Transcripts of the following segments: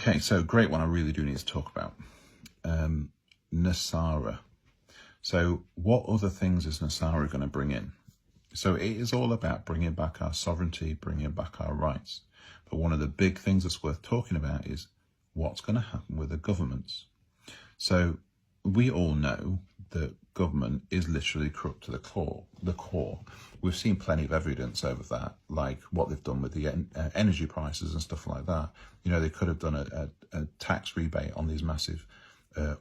Okay, so great one I really do need to talk about. NESARA. So what other things is NESARA going to bring in? So it is all about bringing back our sovereignty, bringing back our rights. But one of the big things that's worth talking about is what's going to happen with the governments. So we all know that government is literally corrupt to the core. We've seen plenty of evidence over that, like what they've done with the energy prices and stuff like that. You know, they could have done a tax rebate on these massive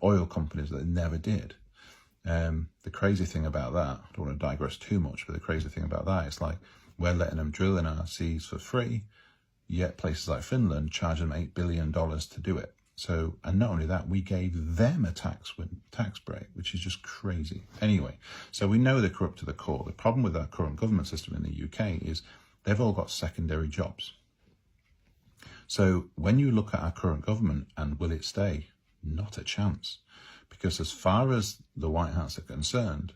oil companies that they never did. The crazy thing about that, I don't want to digress too much, but the crazy thing about that is like we're letting them drill in our seas for free, yet places like Finland charge them $8 billion to do it. So, and not only that, we gave them a tax break, which is just crazy. Anyway, so we know they're corrupt to the core. The problem with our current government system in the UK is they've all got secondary jobs. So when you look at our current government and will it stay? Not a chance. Because as far as the White Hats are concerned,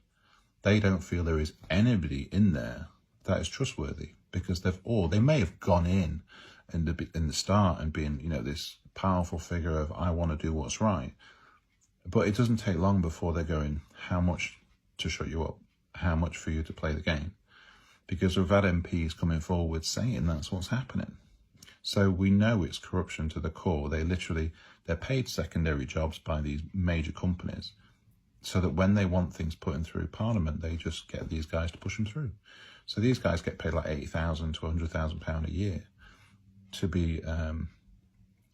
they don't feel there is anybody in there that is trustworthy, because they may have gone in the start and been, you know, this powerful figure of I want to do what's right, but it doesn't take long before they're going, how much to shut you up, how much for you to play the game, because we've had MPs coming forward saying that's what's happening. So we know it's corruption to the core. They're paid secondary jobs by these major companies so that when they want things put in through Parliament, they just get these guys to push them through. So these guys get paid like £80,000 to £100,000 a year to be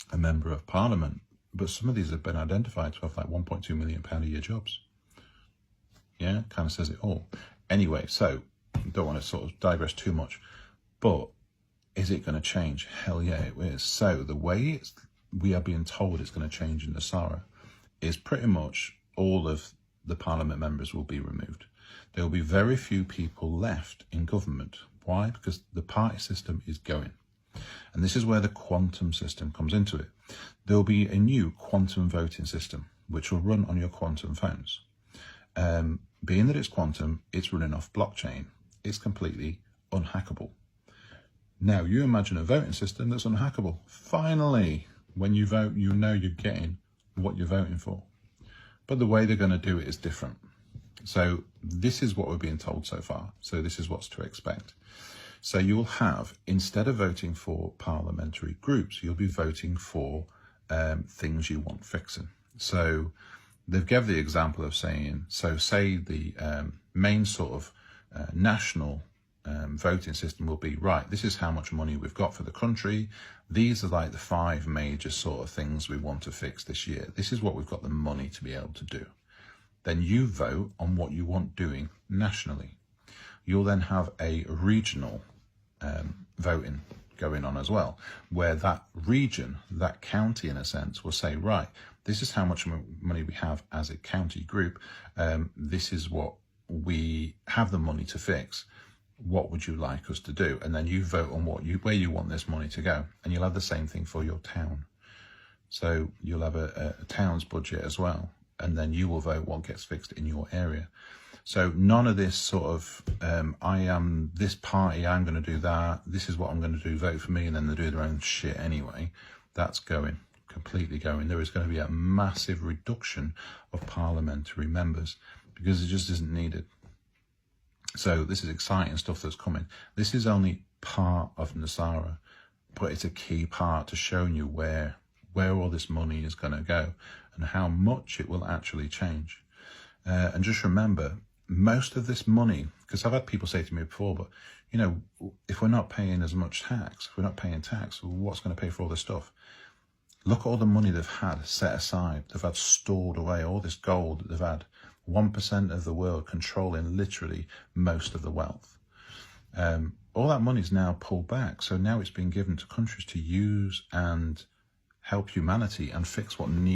a member of Parliament. But some of these have been identified to have like £1.2 million a year jobs. Yeah, kind of says it all. Anyway, so don't want to sort of digress too much, but is it going to change? Hell yeah, it is. So the way we are being told it's going to change in NESARA is pretty much all of the Parliament members will be removed. There will be very few people left in government. Why? Because the party system is going. And this is where the quantum system comes into it. There will be a new quantum voting system, which will run on your quantum phones. Being that it's quantum, it's running off blockchain. It's completely unhackable. Now, you imagine a voting system that's unhackable. Finally, when you vote, you know you're getting what you're voting for. But the way they're going to do it is different. So this is what we're being told so far. So this is what's to expect. So you'll have, instead of voting for parliamentary groups, you'll be voting for things you want fixing. So they've given the example of saying, so say the main sort of national voting system will be, right, this is how much money we've got for the country. These are like the 5 major sort of things we want to fix this year. This is what we've got the money to be able to do. Then you vote on what you want doing nationally. You'll then have a regional voting going on as well, where that region, that county in a sense, will say, right, this is how much money we have as a county group. This is what we have the money to fix. What would you like us to do? And then you vote on where you want this money to go. And you'll have the same thing for your town. So you'll have a town's budget as well. And then you will vote what gets fixed in your area. So none of this sort of, I am this party, I'm going to do that, this is what I'm going to do, vote for me, and then they do their own shit anyway. That's going, completely going. There is going to be a massive reduction of parliamentary members because it just isn't needed. So this is exciting stuff that's coming. This is only part of NESARA, but it's a key part to showing you where all this money is going to go and how much it will actually change. And just remember, most of this money, because I've had people say to me before, but, you know, if we're not paying as much tax, if we're not paying tax, what's going to pay for all this stuff? Look at all the money they've had set aside. They've had stored away, all this gold that they've had. 1% of the world controlling literally most of the wealth. All that money is now pulled back. So now it's being given to countries to use and help humanity and fix what needs.